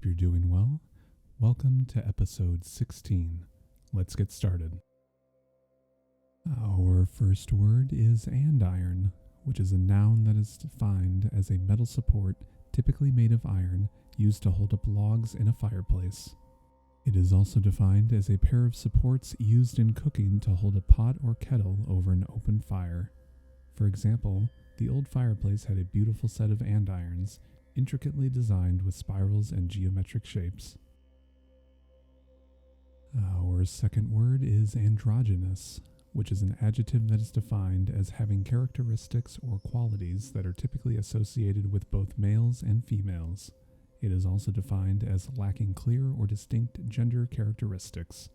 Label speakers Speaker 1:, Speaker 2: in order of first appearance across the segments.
Speaker 1: Hope you're doing well. Welcome to episode 16. Let's get started. Our first word is Andiron, which is a noun that is defined as a metal support typically made of iron used to hold up logs in a fireplace. It is also defined as a pair of supports used in cooking to hold a pot or kettle over an open fire. For example, the old fireplace had a beautiful set of andirons, intricately designed with spirals and geometric shapes. Our second word is Androgynous, which is an adjective that is defined as having characteristics or qualities that are typically associated with both males and females. It is also defined as lacking clear or distinct gender characteristics.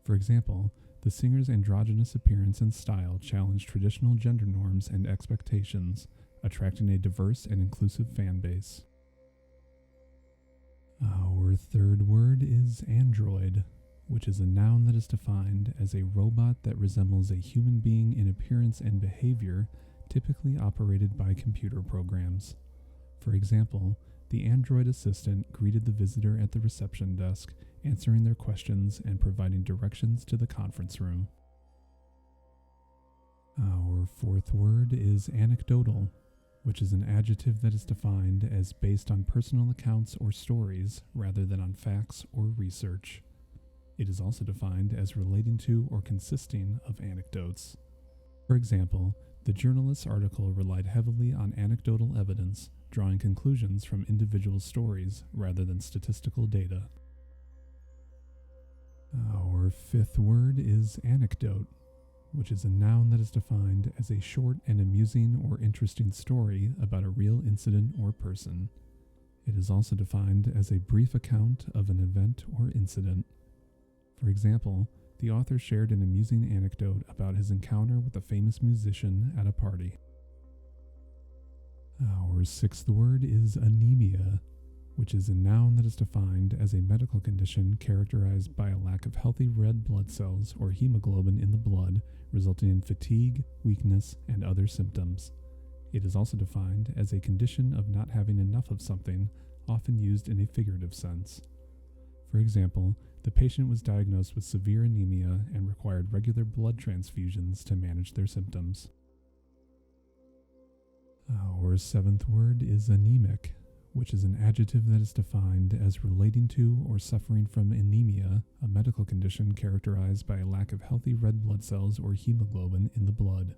Speaker 1: For example, the singer's androgynous appearance and style challenge traditional gender norms and expectations, attracting a diverse and inclusive fan base. Our third word is android, which is a noun that is defined as a robot that resembles a human being in appearance and behavior, typically operated by computer programs. For example, the android assistant greeted the visitor at the reception desk, answering their questions and providing directions to the conference room. Our fourth word is anecdotal, which is an adjective that is defined as based on personal accounts or stories rather than on facts or research. It is also defined as relating to or consisting of anecdotes. For example, the journalist's article relied heavily on anecdotal evidence, drawing conclusions from individual stories rather than statistical data. Our fifth word is anecdote, which is a noun that is defined as a short and amusing or interesting story about a real incident or person. It is also defined as a brief account of an event or incident. For example, the author shared an amusing anecdote about his encounter with a famous musician at a party. Our sixth word is anemia, which is a noun that is defined as a medical condition characterized by a lack of healthy red blood cells or hemoglobin in the blood, resulting in fatigue, weakness, and other symptoms. It is also defined as a condition of not having enough of something, often used in a figurative sense. For example, the patient was diagnosed with severe anemia and required regular blood transfusions to manage their symptoms. Our seventh word is anemic, which is an adjective that is defined as relating to or suffering from anemia, a medical condition characterized by a lack of healthy red blood cells or hemoglobin in the blood.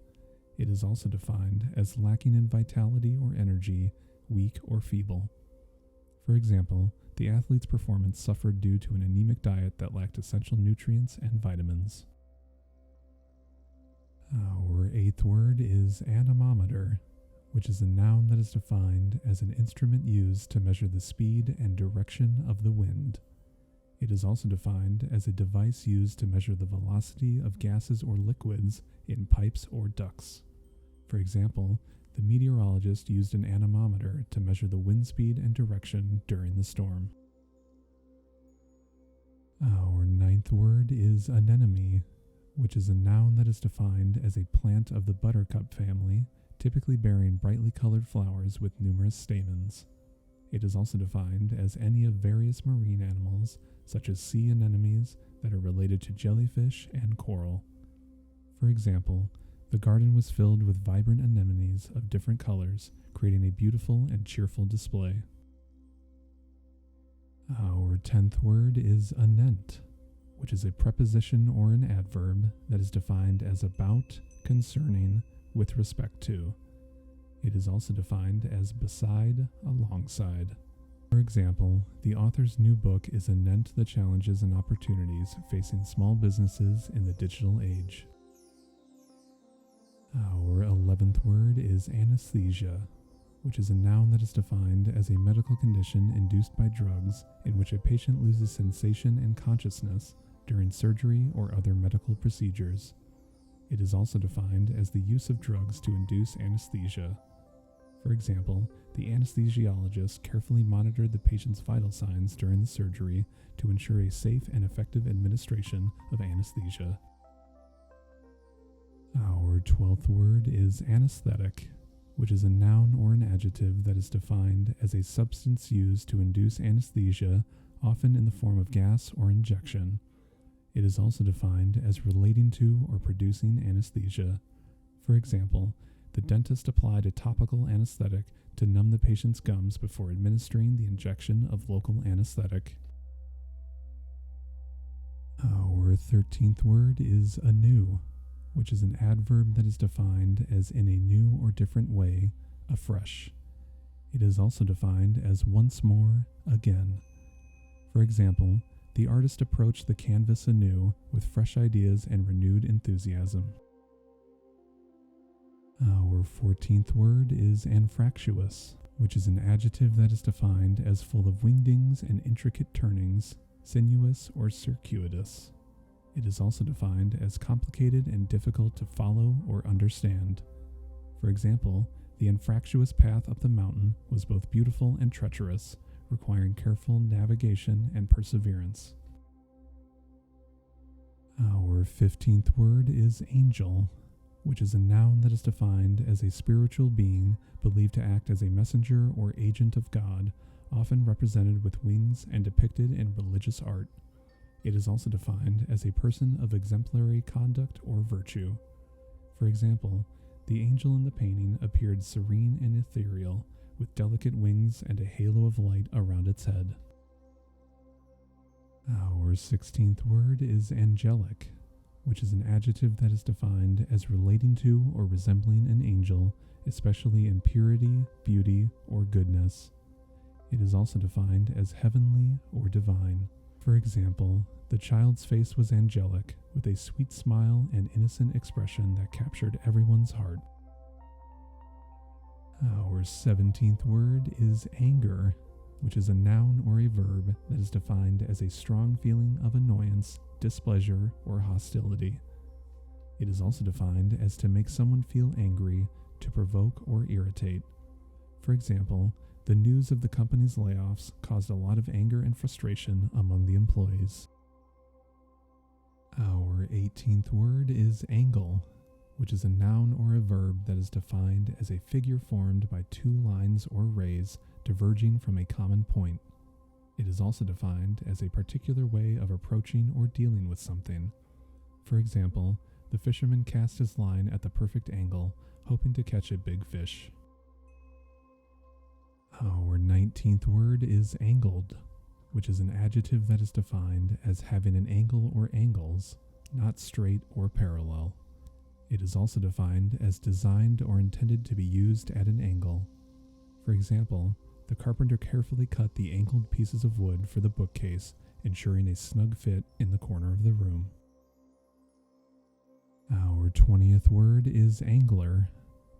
Speaker 1: It is also defined as lacking in vitality or energy, weak or feeble. For example, the athlete's performance suffered due to an anemic diet that lacked essential nutrients and vitamins. Our eighth word is Anemometer, which is a noun that is defined as an instrument used to measure the speed and direction of the wind. It is also defined as a device used to measure the velocity of gases or liquids in pipes or ducts. For example, the meteorologist used an anemometer to measure the wind speed and direction during the storm. Our ninth word is anemone, which is a noun that is defined as a plant of the buttercup family, typically bearing brightly colored flowers with numerous stamens. It is also defined as any of various marine animals, such as sea anemones that are related to jellyfish and coral. For example, the garden was filled with vibrant anemones of different colors, creating a beautiful and cheerful display. Our 10th word is Anent, which is a preposition or an adverb that is defined as about, concerning, with respect to. It is also defined as beside, alongside. For example, the author's new book is Anent: The Challenges and Opportunities Facing Small Businesses in the Digital Age. Our 11th word is anesthesia, which is a noun that is defined as a medical condition induced by drugs in which a patient loses sensation and consciousness during surgery or other medical procedures. It is also defined as the use of drugs to induce anesthesia. For example, the anesthesiologist carefully monitored the patient's vital signs during the surgery to ensure a safe and effective administration of anesthesia. Our 12th word is anesthetic, which is a noun or an adjective that is defined as a substance used to induce anesthesia, often in the form of gas or injection. It is also defined as relating to or producing anesthesia. For example, the dentist applied a topical anesthetic to numb the patient's gums before administering the injection of local anesthetic. Our 13th word is anew, which is an adverb that is defined as in a new or different way, afresh. It is also defined as once more, again. For example, the artist approached the canvas anew with fresh ideas and renewed enthusiasm. Our 14th word is anfractuous, which is an adjective that is defined as full of wingdings and intricate turnings, sinuous or circuitous. It is also defined as complicated and difficult to follow or understand. For example, the anfractuous path up the mountain was both beautiful and treacherous, requiring careful navigation and perseverance. Our 15th word is angel, which is a noun that is defined as a spiritual being believed to act as a messenger or agent of God, often represented with wings and depicted in religious art. It is also defined as a person of exemplary conduct or virtue. For example, the angel in the painting appeared serene and ethereal, with delicate wings and a halo of light around its head. Our 16th word is angelic, which is an adjective that is defined as relating to or resembling an angel, especially in purity, beauty, or goodness. It is also defined as heavenly or divine. For example, the child's face was angelic, with a sweet smile and innocent expression that captured everyone's heart. Our 17th word is anger, which is a noun or a verb that is defined as a strong feeling of annoyance, displeasure, or hostility. It is also defined as to make someone feel angry, to provoke or irritate. For example, the news of the company's layoffs caused a lot of anger and frustration among the employees. Our 18th word is angle, which is a noun or a verb that is defined as a figure formed by two lines or rays diverging from a common point. It is also defined as a particular way of approaching or dealing with something. For example, the fisherman cast his line at the perfect angle, hoping to catch a big fish. Our 19th word is angled, which is an adjective that is defined as having an angle or angles, not straight or parallel. It is also defined as designed or intended to be used at an angle. For example, the carpenter carefully cut the angled pieces of wood for the bookcase, ensuring a snug fit in the corner of the room. Our 20th word is angler,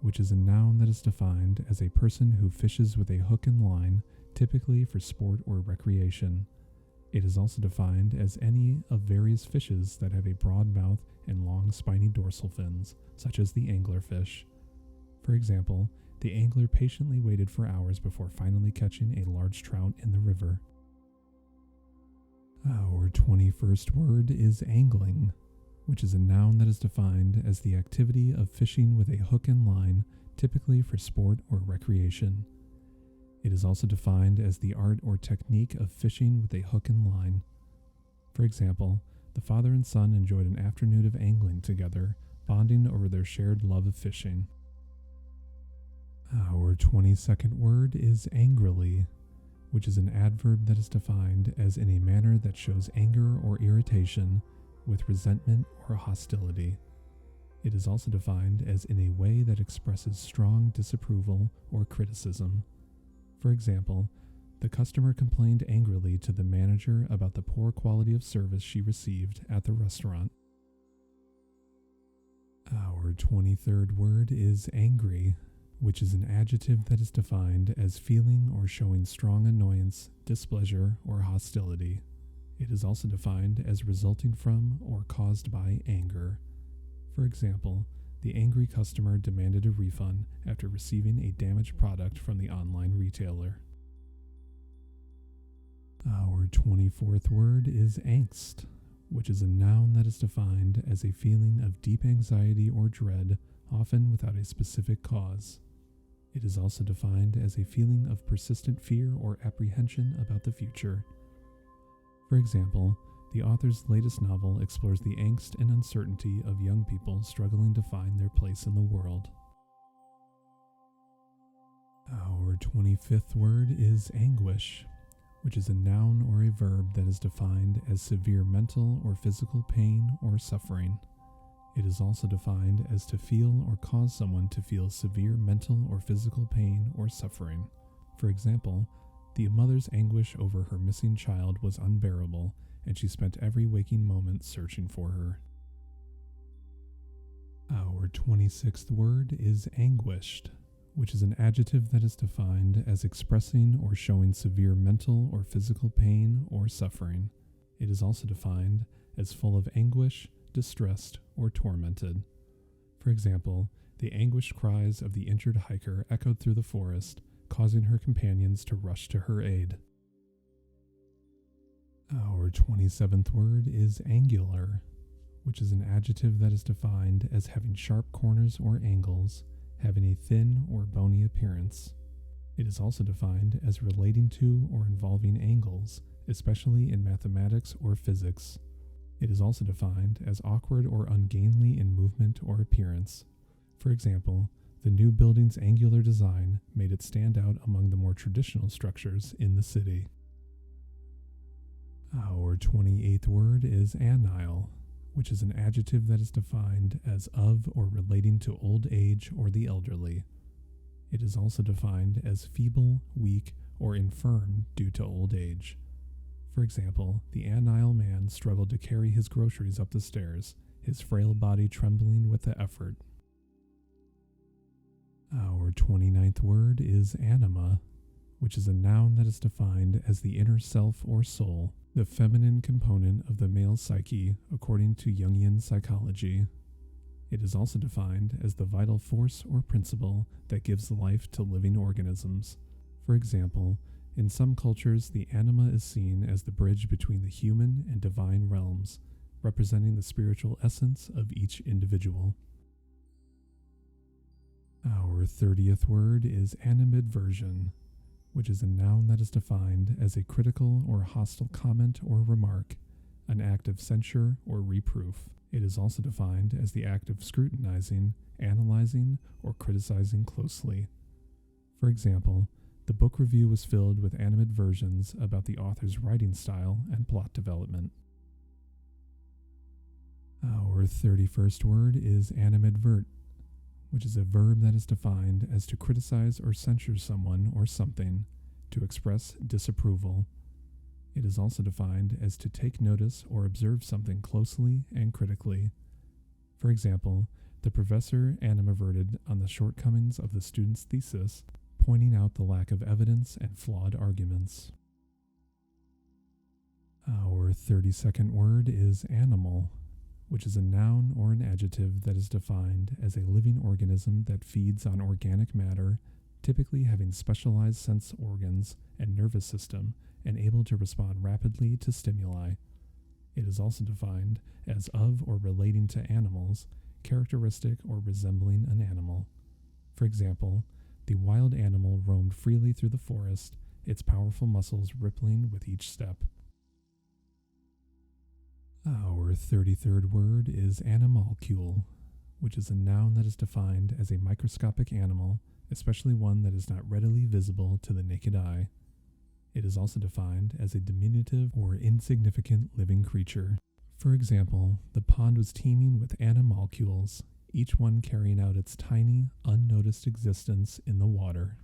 Speaker 1: which is a noun that is defined as a person who fishes with a hook and line, typically for sport or recreation. It is also defined as any of various fishes that have a broad mouth and long spiny dorsal fins, such as the anglerfish. For example, the angler patiently waited for hours before finally catching a large trout in the river. Our 21st word is angling, which is a noun that is defined as the activity of fishing with a hook and line, typically for sport or recreation. It is also defined as the art or technique of fishing with a hook and line. For example, the father and son enjoyed an afternoon of angling together, bonding over their shared love of fishing. Our 22nd word is angrily, which is an adverb that is defined as in a manner that shows anger or irritation, with resentment or hostility. It is also defined as in a way that expresses strong disapproval or criticism. For example, the customer complained angrily to the manager about the poor quality of service she received at the restaurant. Our 23rd word is angry, which is an adjective that is defined as feeling or showing strong annoyance, displeasure, or hostility. It is also defined as resulting from or caused by anger. For example, the angry customer demanded a refund after receiving a damaged product from the online retailer. Our 24th word is angst, which is a noun that is defined as a feeling of deep anxiety or dread, often without a specific cause. It is also defined as a feeling of persistent fear or apprehension about the future. For example, the author's latest novel explores the angst and uncertainty of young people struggling to find their place in the world. Our 25th word is anguish, which is a noun or a verb that is defined as severe mental or physical pain or suffering. It is also defined as to feel or cause someone to feel severe mental or physical pain or suffering. For example, the mother's anguish over her missing child was unbearable, and she spent every waking moment searching for her. Our 26th word is anguished, which is an adjective that is defined as expressing or showing severe mental or physical pain or suffering. It is also defined as full of anguish, distressed, or tormented. For example, the anguished cries of the injured hiker echoed through the forest, causing her companions to rush to her aid. Our 27th word is angular, which is an adjective that is defined as having sharp corners or angles, having a thin or bony appearance. It is also defined as relating to or involving angles, especially in mathematics or physics. It is also defined as awkward or ungainly in movement or appearance. For example, the new building's angular design made it stand out among the more traditional structures in the city. Our 28th word is anile, which is an adjective that is defined as of or relating to old age or the elderly. It is also defined as feeble, weak, or infirm due to old age. For example, the Anile man struggled to carry his groceries up the stairs, his frail body trembling with the effort. Our 29th word is anima, which is a noun that is defined as the inner self or soul, the feminine component of the male psyche according to Jungian psychology. It is also defined as the vital force or principle that gives life to living organisms. For example, in some cultures, the anima is seen as the bridge between the human and divine realms, representing the spiritual essence of each individual. Our 30th word is animadversion, which is a noun that is defined as a critical or hostile comment or remark, an act of censure or reproof. It is also defined as the act of scrutinizing, analyzing, or criticizing closely. For example, the book review was filled with animadversions about the author's writing style and plot development. Our 31st word is animadvert, which is a verb that is defined as to criticize or censure someone or something, to express disapproval. It is also defined as to take notice or observe something closely and critically. For example, the professor animadverted on the shortcomings of the student's thesis, pointing out the lack of evidence and flawed arguments. Our 32nd word is animal, which is a noun or an adjective that is defined as a living organism that feeds on organic matter, typically having specialized sense organs and nervous system and able to respond rapidly to stimuli. It is also defined as of or relating to animals, characteristic or resembling an animal. For example, the wild animal roamed freely through the forest, its powerful muscles rippling with each step. Our 33rd word is Animalcule, which is a noun that is defined as a microscopic animal, especially one that is not readily visible to the naked eye. It is also defined as a diminutive or insignificant living creature. For example, the pond was teeming with animalcules, each one carrying out its tiny, unnoticed existence in the water.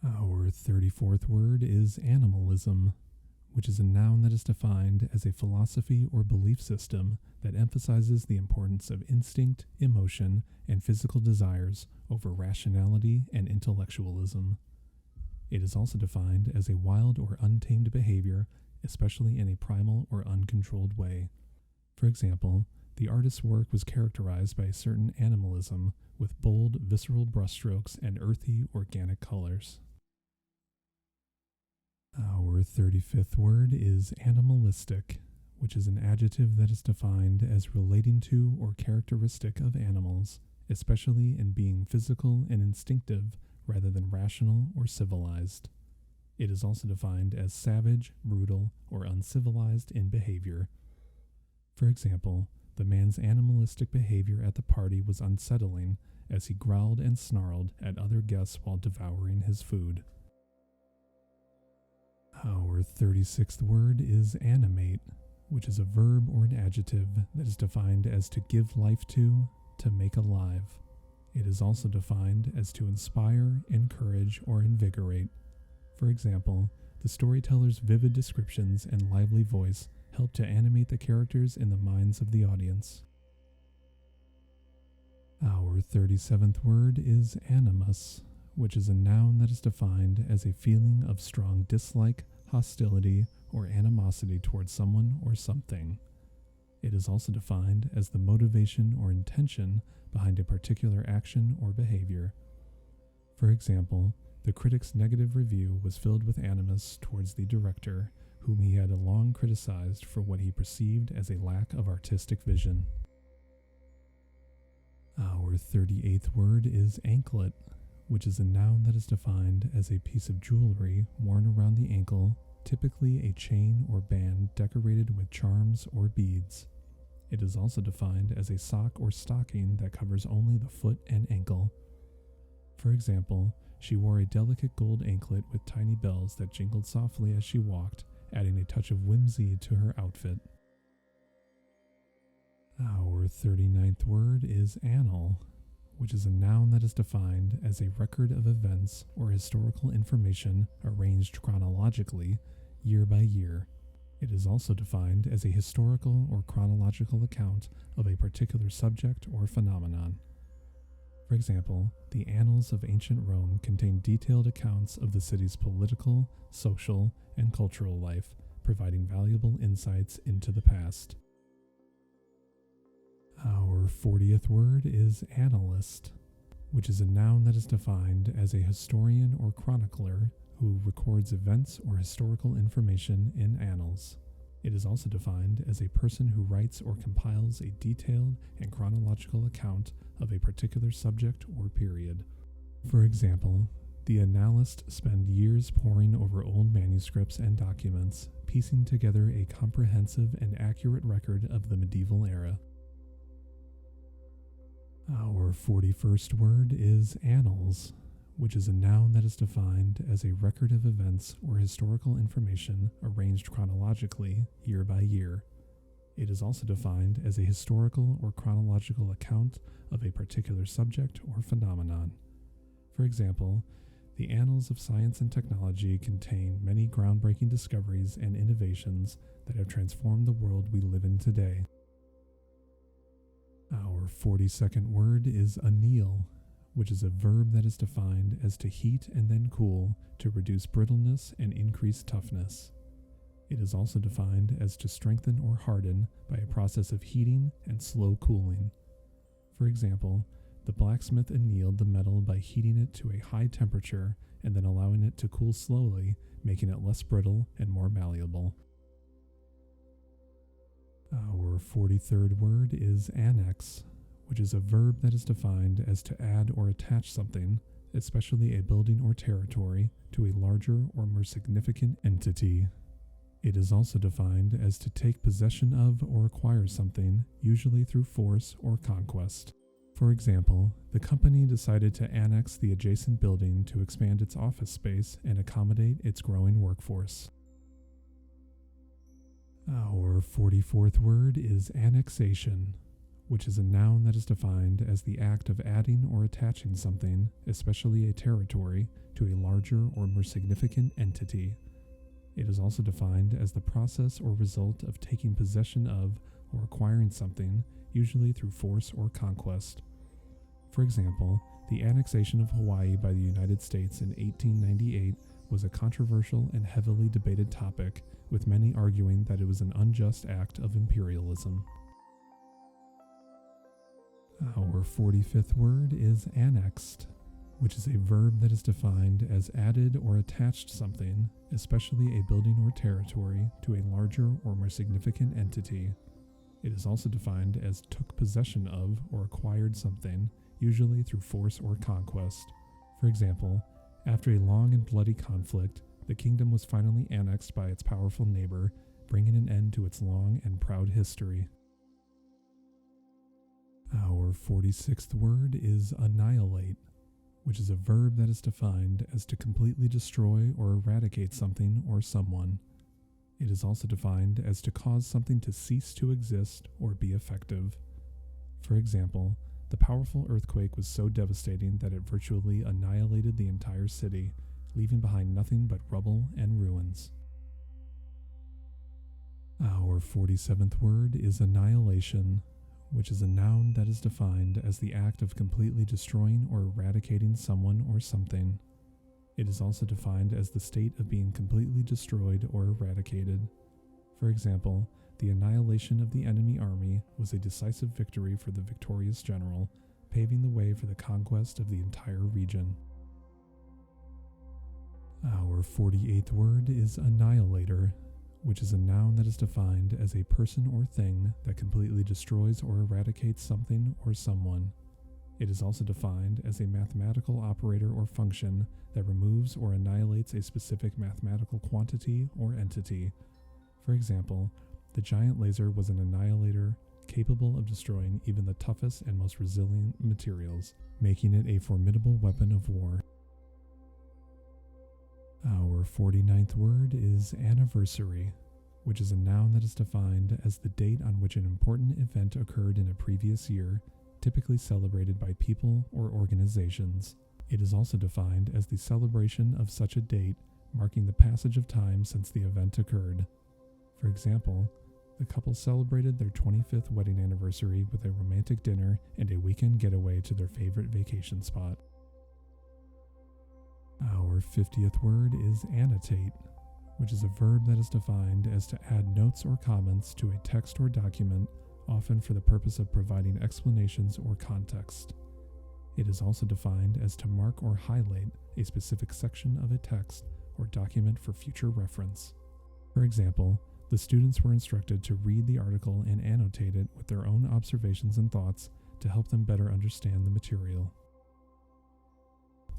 Speaker 1: Our 34th word is animalism, which is a noun that is defined as a philosophy or belief system that emphasizes the importance of instinct, emotion, and physical desires over rationality and intellectualism. It is also defined as a wild or untamed behavior, especially in a primal or uncontrolled way. For example, the artist's work was characterized by a certain animalism with bold, visceral brushstrokes and earthy, organic colors. Our 35th word is animalistic, which is an adjective that is defined as relating to or characteristic of animals, especially in being physical and instinctive rather than rational or civilized. It is also defined as savage, brutal, or uncivilized in behavior. For example, the man's animalistic behavior at the party was unsettling as he growled and snarled at other guests while devouring his food. Our 36th word is animate, which is a verb or an adjective that is defined as to give life to make alive. It is also defined as to inspire, encourage, or invigorate. For example, the storyteller's vivid descriptions and lively voice help to animate the characters in the minds of the audience. Our 37th word is animus, which is a noun that is defined as a feeling of strong dislike, hostility, or animosity towards someone or something. It is also defined as the motivation or intention behind a particular action or behavior. For example, the critic's negative review was filled with animus towards the director, whom he had long criticized for what he perceived as a lack of artistic vision. Our 38th word is anklet, which is a noun that is defined as a piece of jewelry worn around the ankle, typically a chain or band decorated with charms or beads. It is also defined as a sock or stocking that covers only the foot and ankle. For example, she wore a delicate gold anklet with tiny bells that jingled softly as she walked, adding a touch of whimsy to her outfit. Our 39th word is annal, which is a noun that is defined as a record of events or historical information arranged chronologically, year by year. It is also defined as a historical or chronological account of a particular subject or phenomenon. For example, the Annals of ancient Rome contain detailed accounts of the city's political, social, and cultural life, providing valuable insights into the past. Our 40th word is Annalist, which is a noun that is defined as a historian or chronicler who records events or historical information in annals. It is also defined as a person who writes or compiles a detailed and chronological account of a particular subject or period. For example, the Annalists spend years poring over old manuscripts and documents, piecing together a comprehensive and accurate record of the medieval era. Our 41st word is annals, which is a noun that is defined as a record of events or historical information arranged chronologically year by year. It is also defined as a historical or chronological account of a particular subject or phenomenon. For example, the Annals of Science and Technology contain many groundbreaking discoveries and innovations that have transformed the world we live in today. Our 42nd word is anneal, which is a verb that is defined as to heat and then cool to reduce brittleness and increase toughness. It is also defined as to strengthen or harden by a process of heating and slow cooling. For example, the blacksmith annealed the metal by heating it to a high temperature and then allowing it to cool slowly, making it less brittle and more malleable. Our 43rd word is annex, which is a verb that is defined as to add or attach something, especially a building or territory, to a larger or more significant entity. It is also defined as to take possession of or acquire something, usually through force or conquest. For example, the company decided to annex the adjacent building to expand its office space and accommodate its growing workforce. Our 44th word is annexation, which is a noun that is defined as the act of adding or attaching something, especially a territory, to a larger or more significant entity. It is also defined as the process or result of taking possession of or acquiring something, usually through force or conquest. For example, the annexation of Hawaii by the United States in 1898 was a controversial and heavily debated topic, with many arguing that it was an unjust act of imperialism. Our 45th word is annexed, which is a verb that is defined as added or attached something, especially a building or territory, to a larger or more significant entity. It is also defined as took possession of or acquired something, usually through force or conquest. For example, after a long and bloody conflict, the kingdom was finally annexed by its powerful neighbor, bringing an end to its long and proud history. Our 46th word is annihilate, which is a verb that is defined as to completely destroy or eradicate something or someone. It is also defined as to cause something to cease to exist or be effective. For example, the powerful earthquake was so devastating that it virtually annihilated the entire city, leaving behind nothing but rubble and ruins. Our 47th word is annihilation, which is a noun that is defined as the act of completely destroying or eradicating someone or something. It is also defined as the state of being completely destroyed or eradicated. For example, the annihilation of the enemy army was a decisive victory for the victorious general, paving the way for the conquest of the entire region. Our 48th word is annihilator, which is a noun that is defined as a person or thing that completely destroys or eradicates something or someone. It is also defined as a mathematical operator or function that removes or annihilates a specific mathematical quantity or entity. For example, the giant laser was an annihilator capable of destroying even the toughest and most resilient materials, making it a formidable weapon of war. Our 49th word is anniversary, which is a noun that is defined as the date on which an important event occurred in a previous year, typically celebrated by people or organizations. It is also defined as the celebration of such a date, marking the passage of time since the event occurred. For example, the couple celebrated their 25th wedding anniversary with a romantic dinner and a weekend getaway to their favorite vacation spot. Our 50th word is annotate, which is a verb that is defined as to add notes or comments to a text or document, often for the purpose of providing explanations or context. It is also defined as to mark or highlight a specific section of a text or document for future reference. For example, the students were instructed to read the article and annotate it with their own observations and thoughts to help them better understand the material.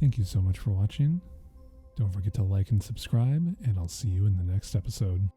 Speaker 1: Thank you so much for watching. Don't forget to like and subscribe, and I'll see you in the next episode.